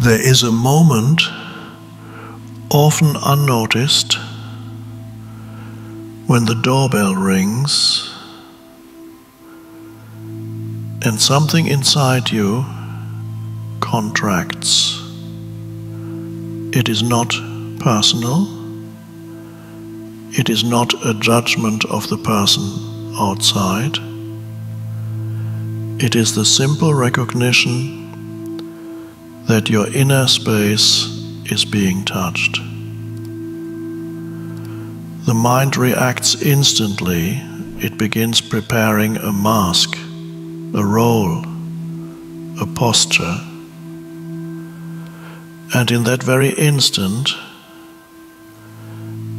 There is a moment, often unnoticed, when the doorbell rings and something inside you contracts. It is not personal. It is not a judgment of the person outside. It is the simple recognition that your inner space is being touched. The mind reacts instantly. It begins preparing a mask, a role, a posture. And in that very instant,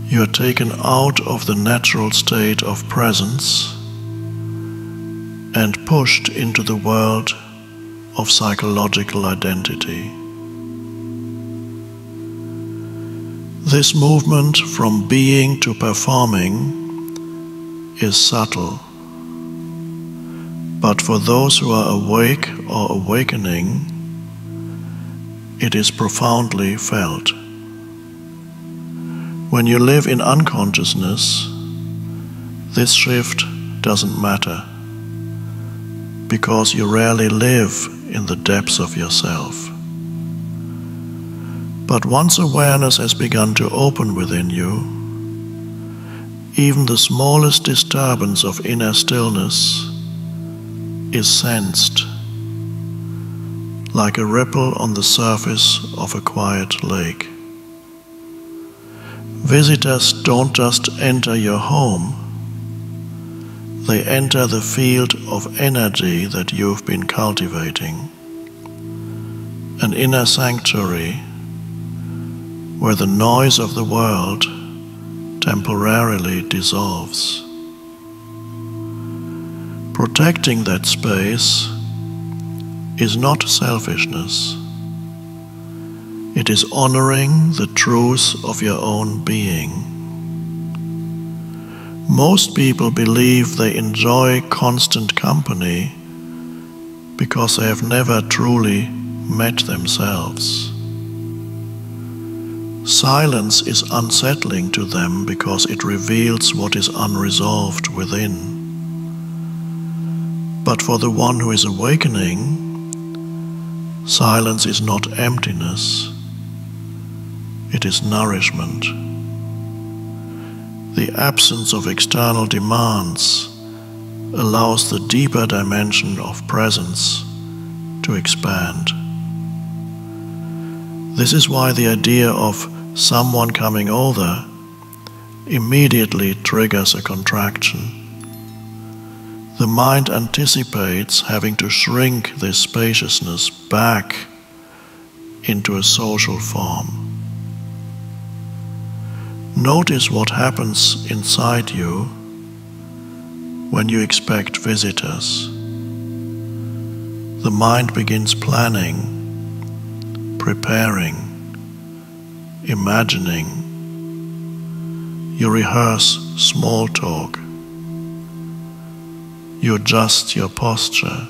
you are taken out of the natural state of presence and pushed into the world of psychological identity. This movement from being to performing is subtle, but for those who are awake or awakening, it is profoundly felt. When you live in unconsciousness, this shift doesn't matter, because you rarely live in the depths of yourself. But once awareness has begun to open within you, even the smallest disturbance of inner stillness is sensed, like a ripple on the surface of a quiet lake. Visitors don't just enter your home, they enter the field of energy that you've been cultivating, an inner sanctuary where the noise of the world temporarily dissolves. Protecting that space is not selfishness. It is honoring the truth of your own being. Most people believe they enjoy constant company because they have never truly met themselves. Silence is unsettling to them because it reveals what is unresolved within. But for the one who is awakening, silence is not emptiness, it is nourishment. The absence of external demands allows the deeper dimension of presence to expand. This is why the idea of someone coming over immediately triggers a contraction. The mind anticipates having to shrink this spaciousness back into a social form. Notice what happens inside you when you expect visitors. The mind begins planning, preparing, imagining. You rehearse small talk. You adjust your posture.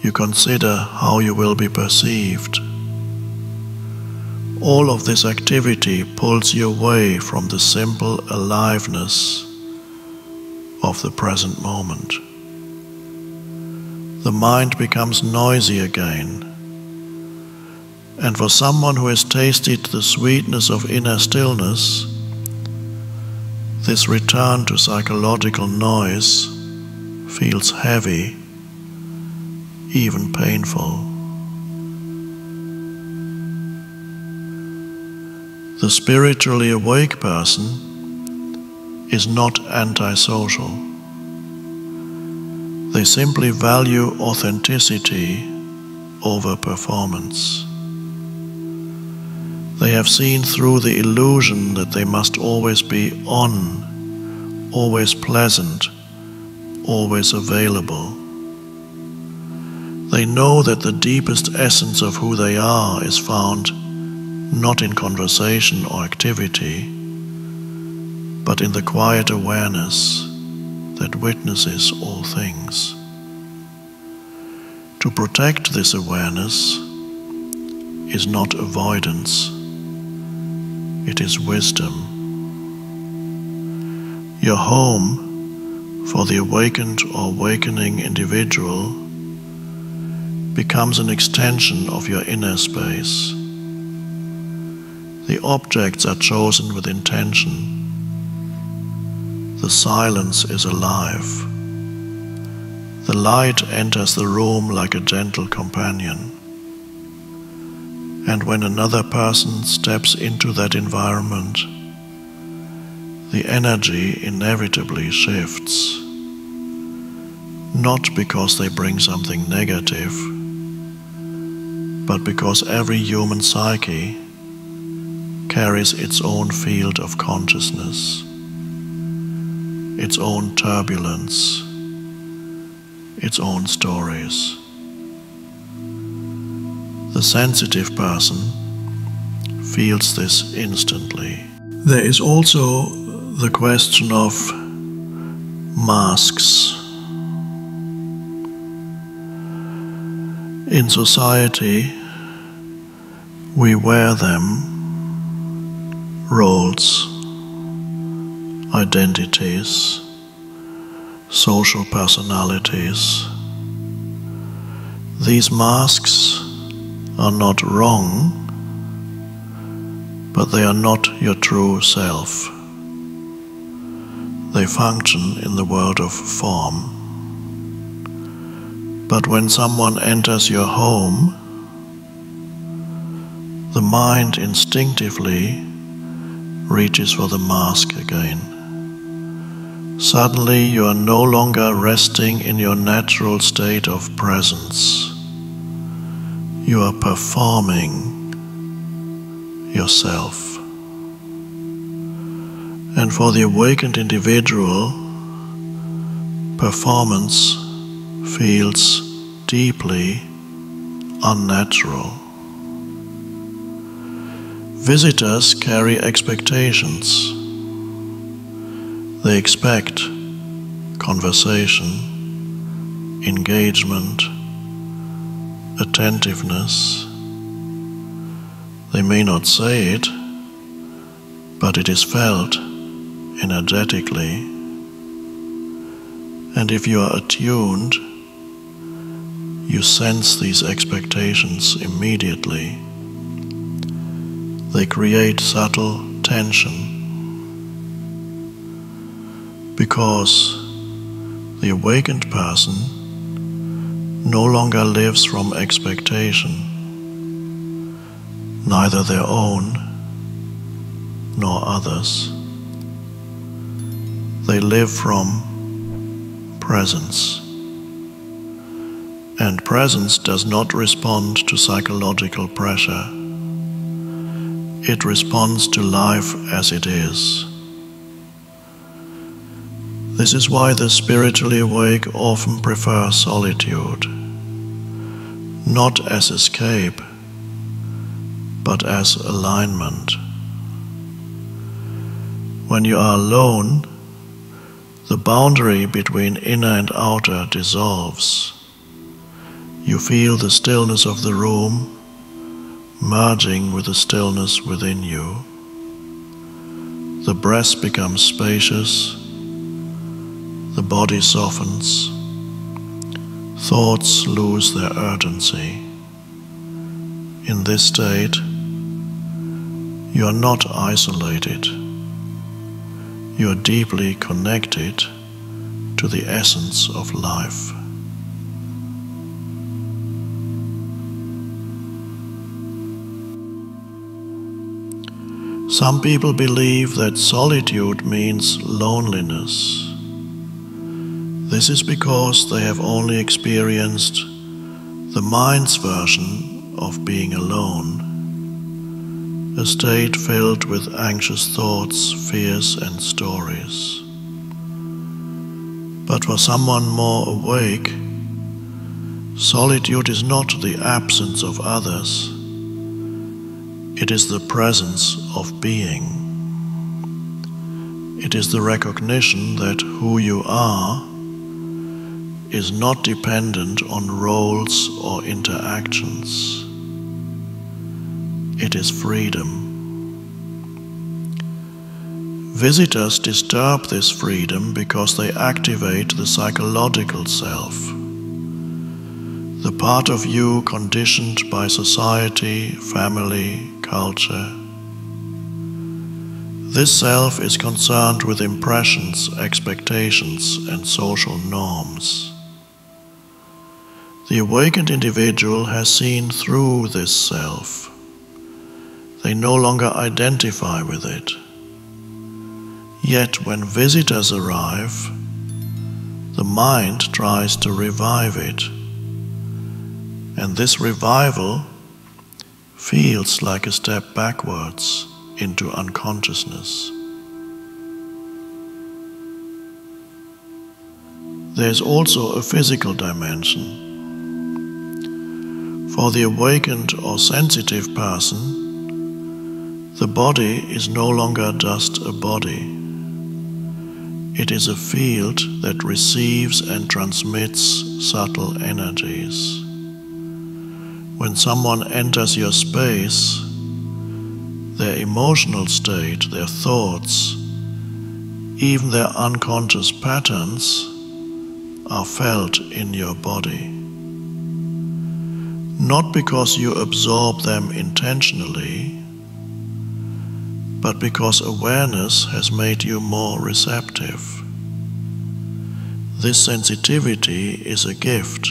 You consider how you will be perceived. All of this activity pulls you away from the simple aliveness of the present moment. The mind becomes noisy again. And for someone who has tasted the sweetness of inner stillness, this return to psychological noise feels heavy, even painful. The spiritually awake person is not antisocial. They simply value authenticity over performance. They have seen through the illusion that they must always be on, always pleasant, always available. They know that the deepest essence of who they are is found not in conversation or activity, but in the quiet awareness that witnesses all things. To protect this awareness, is not avoidance, it is wisdom. Your home for the awakened or awakening individual becomes an extension of your inner space. The objects are chosen with intention. The silence is alive. The light enters the room like a gentle companion. And when another person steps into that environment, the energy inevitably shifts. Not because they bring something negative, but because every human psyche carries its own field of consciousness, its own turbulence, its own stories. The sensitive person feels this instantly. There is also the question of masks. In society, we wear them, roles, identities, social personalities. These masks are not wrong, but they are not your true self. They function in the world of form. But when someone enters your home, the mind instinctively reaches for the mask again. Suddenly you are no longer resting in your natural state of presence. You are performing yourself. And for the awakened individual, performance feels deeply unnatural. Visitors carry expectations. They expect conversation, engagement, attentiveness. They may not say it, but it is felt energetically. And if you are attuned, you sense these expectations immediately. They create subtle tension because the awakened person no longer lives from expectation, neither their own nor others. They live from presence. And presence does not respond to psychological pressure. It responds to life as it is. This is why the spiritually awake often prefer solitude, not as escape, but as alignment. When you are alone, the boundary between inner and outer dissolves. You feel the stillness of the room merging with the stillness within you. The breast becomes spacious, the body softens, thoughts lose their urgency. In this state, you are not isolated. You are deeply connected to the essence of life. Some people believe that solitude means loneliness. This is because they have only experienced the mind's version of being alone, a state filled with anxious thoughts, fears, and stories. But for someone more awake, solitude is not the absence of others. It is the presence of being. It is the recognition that who you are is not dependent on roles or interactions. it is freedom. Visitors disturb this freedom because they activate the psychological self, the part of you conditioned by society, family, culture. This self is concerned with impressions, expectations, and social norms. The awakened individual has seen through this self. They no longer identify with it. Yet when visitors arrive, the mind tries to revive it. And this revival feels like a step backwards into unconsciousness. There's also a physical dimension. For the awakened or sensitive person, the body is no longer just a body. It is a field that receives and transmits subtle energies. When someone enters your space, their emotional state, their thoughts, even their unconscious patterns are felt in your body. Not because you absorb them intentionally, but because awareness has made you more receptive. This sensitivity is a gift,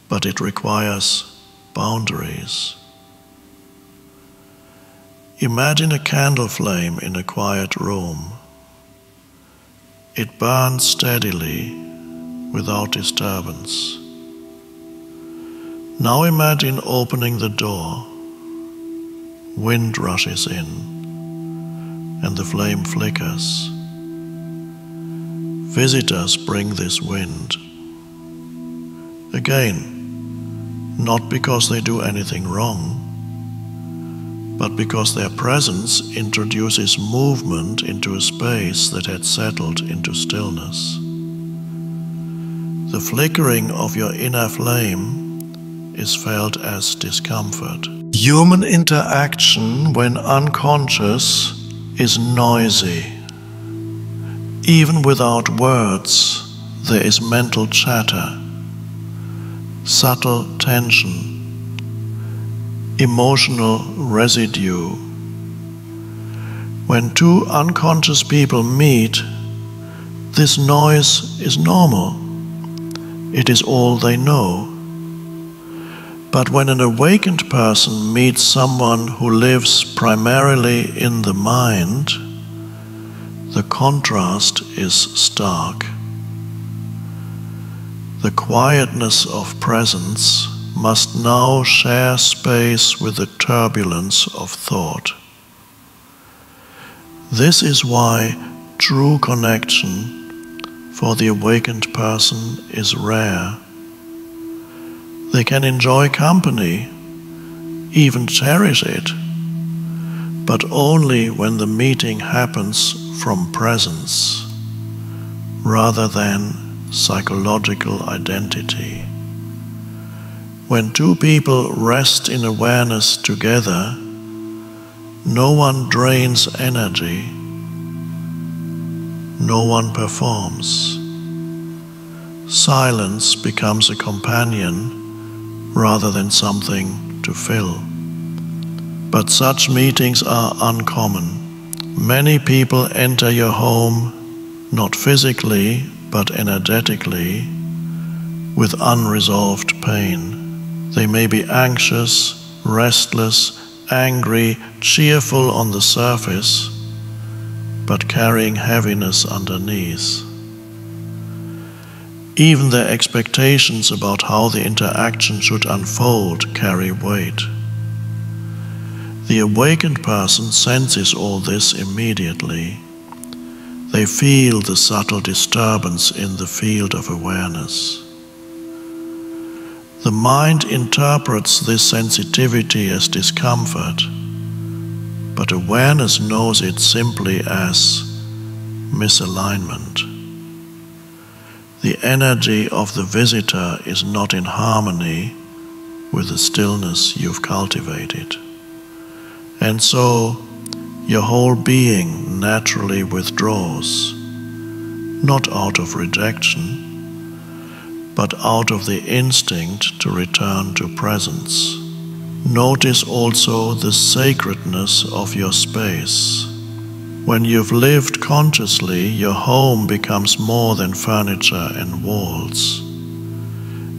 but it requires boundaries. Imagine a candle flame in a quiet room. It burns steadily, without disturbance. Now imagine opening the door. Wind rushes in, and the flame flickers. Visitors bring this wind. Again, not because they do anything wrong, but because their presence introduces movement into a space that had settled into stillness. The flickering of your inner flame is felt as discomfort. Human interaction, when unconscious, is noisy. Even without words, there is mental chatter, subtle tension, emotional residue. When two unconscious people meet, this noise is normal. It is all they know. But when an awakened person meets someone who lives primarily in the mind, the contrast is stark. The quietness of presence must now share space with the turbulence of thought. This is why true connection for the awakened person is rare. They can enjoy company, even cherish it, but only when the meeting happens from presence, rather than psychological identity. When two people rest in awareness together, no one drains energy, no one performs. Silence becomes a companion rather than something to fill. But such meetings are uncommon. Many people enter your home, not physically, but energetically, with unresolved pain. They may be anxious, restless, angry, cheerful on the surface, but carrying heaviness underneath. Even their expectations about how the interaction should unfold carry weight. The awakened person senses all this immediately. They feel the subtle disturbance in the field of awareness. The mind interprets this sensitivity as discomfort, but awareness knows it simply as misalignment. The energy of the visitor is not in harmony with the stillness you've cultivated. And so your whole being naturally withdraws, not out of rejection, but out of the instinct to return to presence. Notice also the sacredness of your space. When you've lived consciously, your home becomes more than furniture and walls.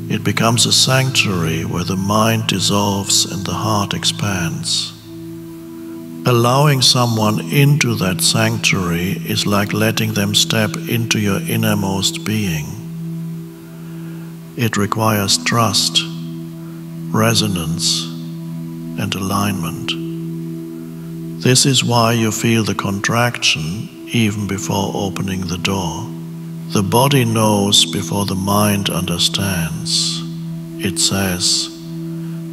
It becomes a sanctuary where the mind dissolves and the heart expands. Allowing someone into that sanctuary is like letting them step into your innermost being. It requires trust, resonance, and alignment. This is why you feel the contraction even before opening the door. The body knows before the mind understands. It says,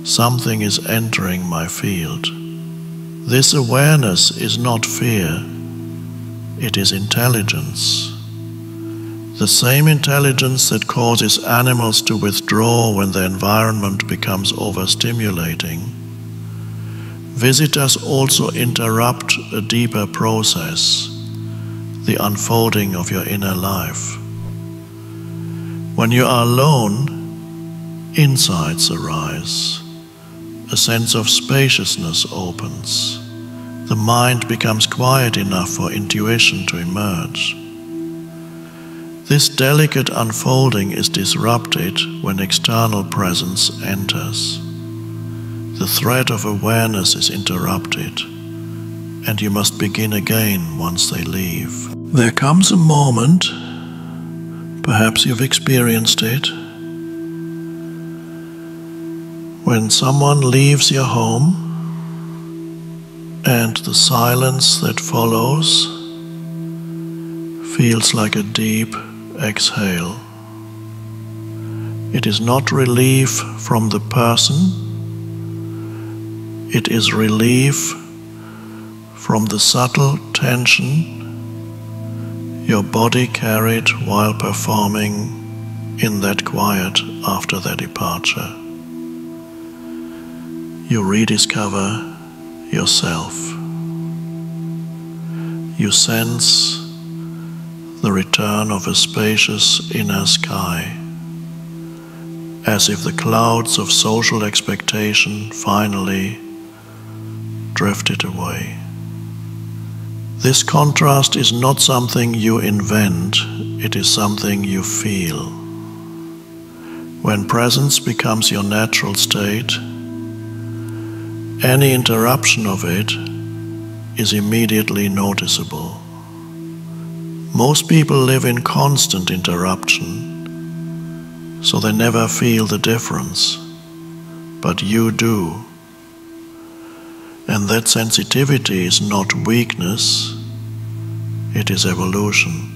"Something is entering my field." This awareness is not fear, it is intelligence. The same intelligence that causes animals to withdraw when the environment becomes overstimulating. Visitors also interrupt a deeper process, the unfolding of your inner life. When you are alone, insights arise. A sense of spaciousness opens. The mind becomes quiet enough for intuition to emerge. This delicate unfolding is disrupted when external presence enters. The thread of awareness is interrupted, and you must begin again once they leave. There comes a moment, perhaps you've experienced it, when someone leaves your home and the silence that follows feels like a deep exhale. It is not relief from the person, it is relief from the subtle tension your body carried while performing in that quiet after their departure. You rediscover yourself. You sense the return of a spacious inner sky, as if the clouds of social expectation finally drifted away. This contrast is not something you invent, it is something you feel. When presence becomes your natural state, any interruption of it is immediately noticeable. Most people live in constant interruption, so they never feel the difference, but you do. And that sensitivity is not weakness, it is evolution.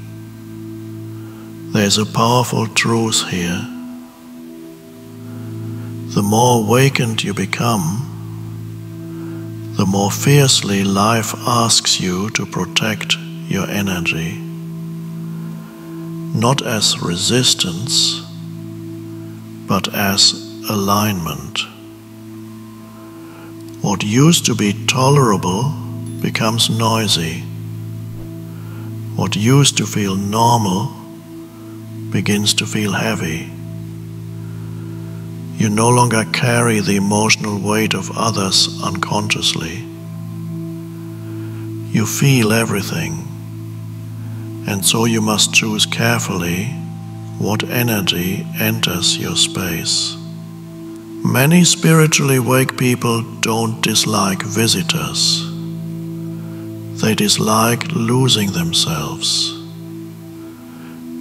There's a powerful truth here. The more awakened you become, the more fiercely life asks you to protect your energy. Not as resistance, but as alignment. What used to be tolerable becomes noisy. What used to feel normal begins to feel heavy. You no longer carry the emotional weight of others unconsciously. You feel everything, and so you must choose carefully what energy enters your space. Many spiritually awake people don't dislike visitors. They dislike losing themselves.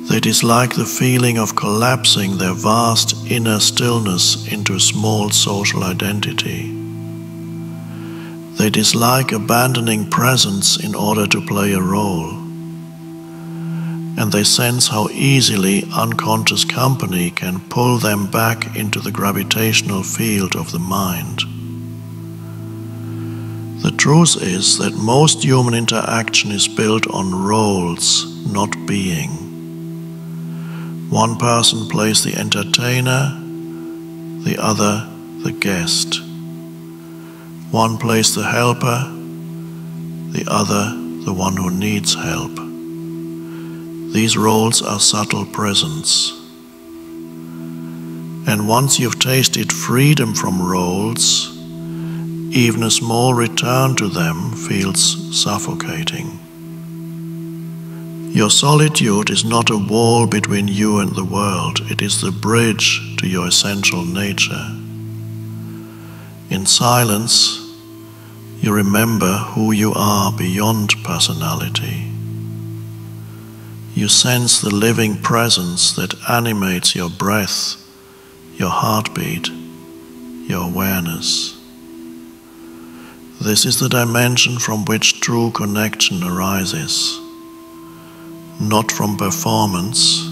They dislike the feeling of collapsing their vast inner stillness into a small social identity. They dislike abandoning presence in order to play a role. And they sense how easily unconscious company can pull them back into the gravitational field of the mind. The truth is that most human interaction is built on roles, not being. One person plays the entertainer, the other the guest. One plays the helper, the other the one who needs help. These roles are subtle prisons. And once you've tasted freedom from roles, even a small return to them feels suffocating. Your solitude is not a wall between you and the world, it is the bridge to your essential nature. In silence, you remember who you are beyond personality. You sense the living presence that animates your breath, your heartbeat, your awareness. This is the dimension from which true connection arises, not from performance,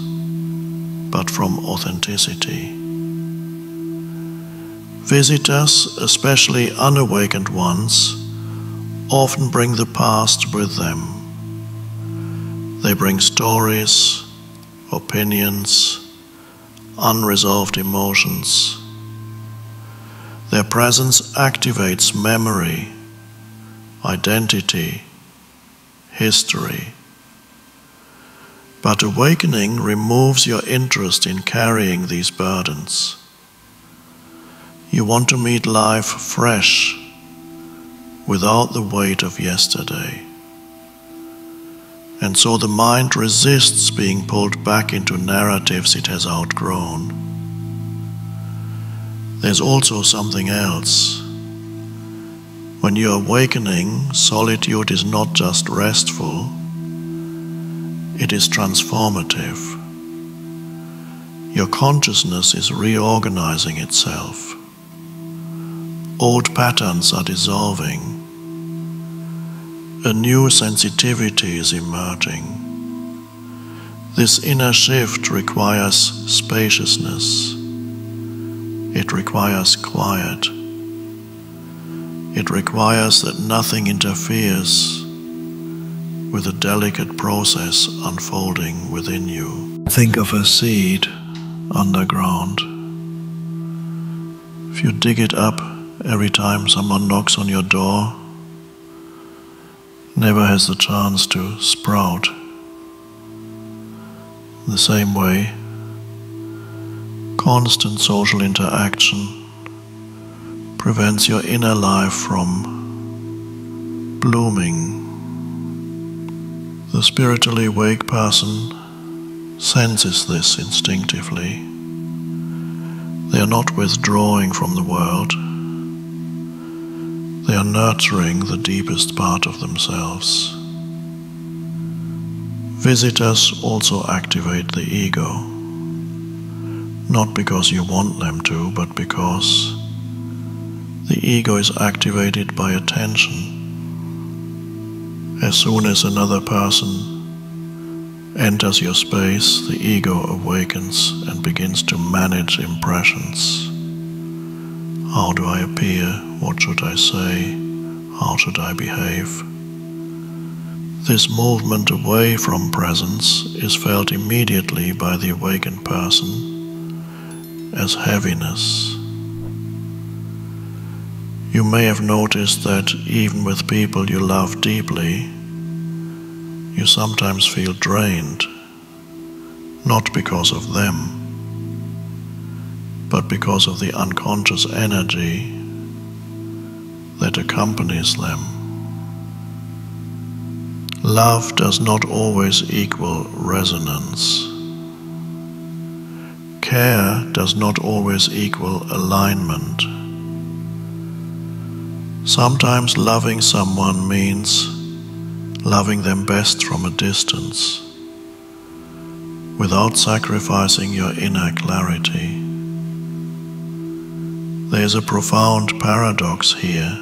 but from authenticity. Visitors, especially unawakened ones, often bring the past with them. They bring stories, opinions, unresolved emotions. Their presence activates memory, identity, history. But awakening removes your interest in carrying these burdens. You want to meet life fresh, without the weight of yesterday. And so the mind resists being pulled back into narratives it has outgrown. There's also something else. When you're awakening, solitude is not just restful, it is transformative. Your consciousness is reorganizing itself. Old patterns are dissolving. A new sensitivity is emerging. This inner shift requires spaciousness. It requires quiet. It requires that nothing interferes with a delicate process unfolding within you. Think of a seed underground. If you dig it up every time someone knocks on your door, never has the chance to sprout. The same way, constant social interaction prevents your inner life from blooming. The spiritually awake person senses this instinctively. They are not withdrawing from the world. They are nurturing the deepest part of themselves. Visitors also activate the ego, not because you want them to, but because the ego is activated by attention. As soon as another person enters your space, the ego awakens and begins to manage impressions. How do I appear? What should I say? How should I behave? This movement away from presence is felt immediately by the awakened person as heaviness. You may have noticed that even with people you love deeply, you sometimes feel drained, not because of them, but because of the unconscious energy that accompanies them. Love does not always equal resonance. Care does not always equal alignment. Sometimes loving someone means loving them best from a distance, without sacrificing your inner clarity. There is a profound paradox here.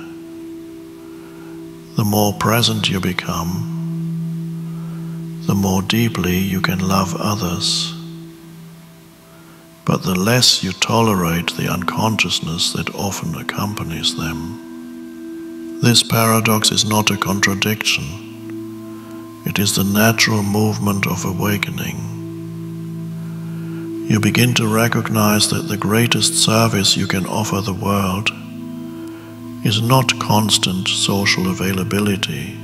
The more present you become, the more deeply you can love others. But the less you tolerate the unconsciousness that often accompanies them. This paradox is not a contradiction. It is the natural movement of awakening. you begin to recognize that the greatest service you can offer the world is not constant social availability.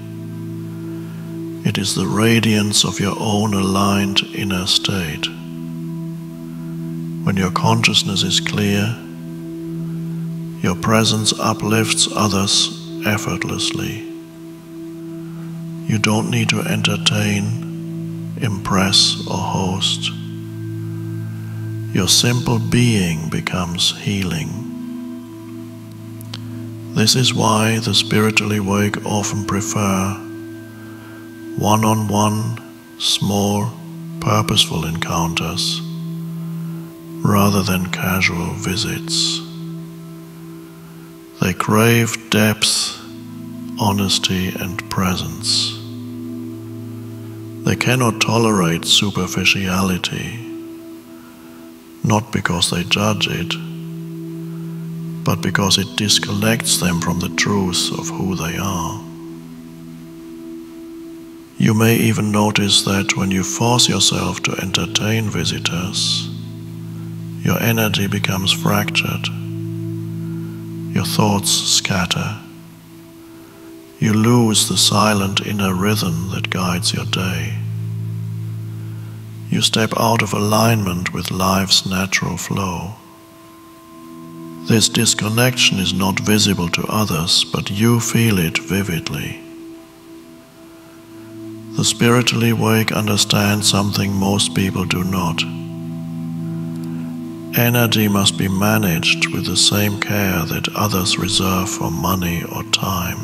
It is the radiance of your own aligned inner state. When your consciousness is clear, your presence uplifts others effortlessly. You don't need to entertain, impress, or host. Your simple being becomes healing. This is why the spiritually awake often prefer one-on-one, small, purposeful encounters rather than casual visits. They crave depth, honesty, and presence. They cannot tolerate superficiality, not because they judge it, but because it disconnects them from the truth of who they are. You may even notice that when you force yourself to entertain visitors, your energy becomes fractured, your thoughts scatter, you lose the silent inner rhythm that guides your day. You step out of alignment with life's natural flow. This disconnection is not visible to others, but you feel it vividly. The spiritually awake understand something most people do not. Energy must be managed with the same care that others reserve for money or time.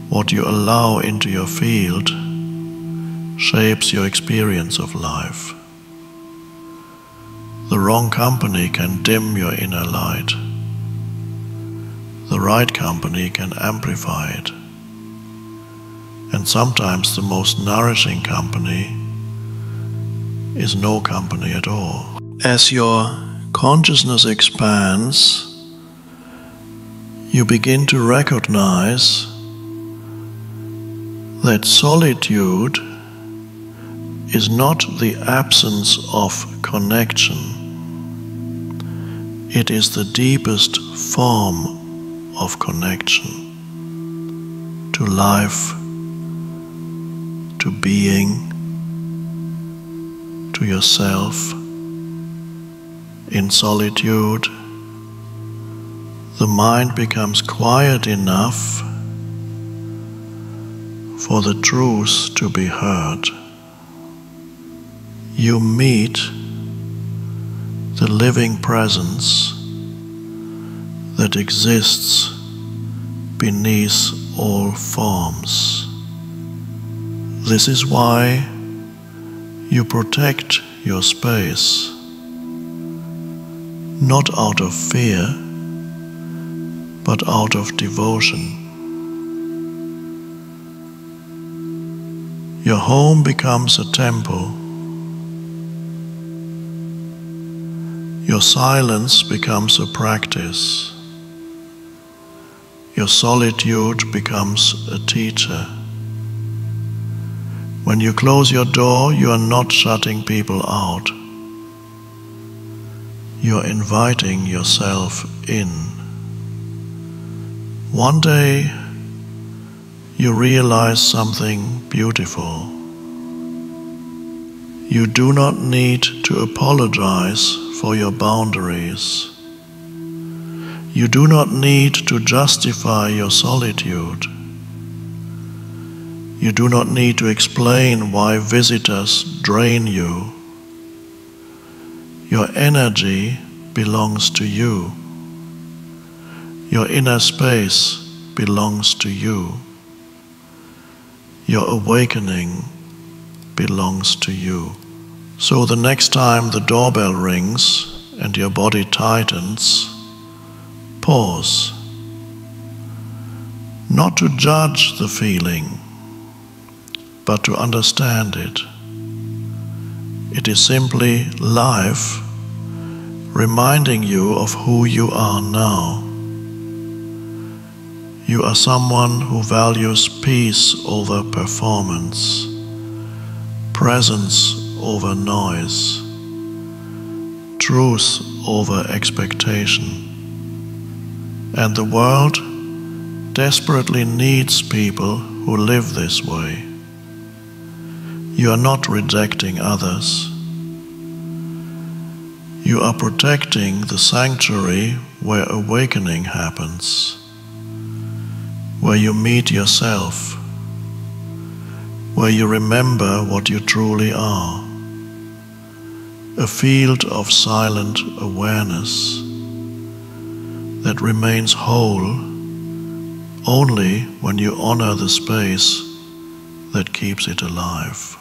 What you allow into your field shapes your experience of life. The wrong company can dim your inner light. The right company can amplify it. And sometimes the most nourishing company is no company at all. As your consciousness expands, you begin to recognize that solitude is not the absence of connection. It is the deepest form of connection to life, to being, to yourself. In solitude, the mind becomes quiet enough for the truth to be heard. You meet the living presence that exists beneath all forms. This is why you protect your space, not out of fear, but out of devotion. Your home becomes a temple. Your silence becomes a practice. Your solitude becomes a teacher. When you close your door, you are not shutting people out. You are inviting yourself in. One day, you realize something beautiful. You do not need to apologize for your boundaries. You do not need to justify your solitude. You do not need to explain why visitors drain you. Your energy belongs to you. Your inner space belongs to you. Your awakening belongs to you. So the next time the doorbell rings and your body tightens, pause. Not to judge the feeling, but to understand it. It is simply life reminding you of who you are now. You are someone who values peace over performance, presence over noise, truth over expectation. And the world desperately needs people who live this way. You are not rejecting others. You are protecting the sanctuary where awakening happens, where you meet yourself, where you remember what you truly are, a field of silent awareness that remains whole only when you honor the space that keeps it alive.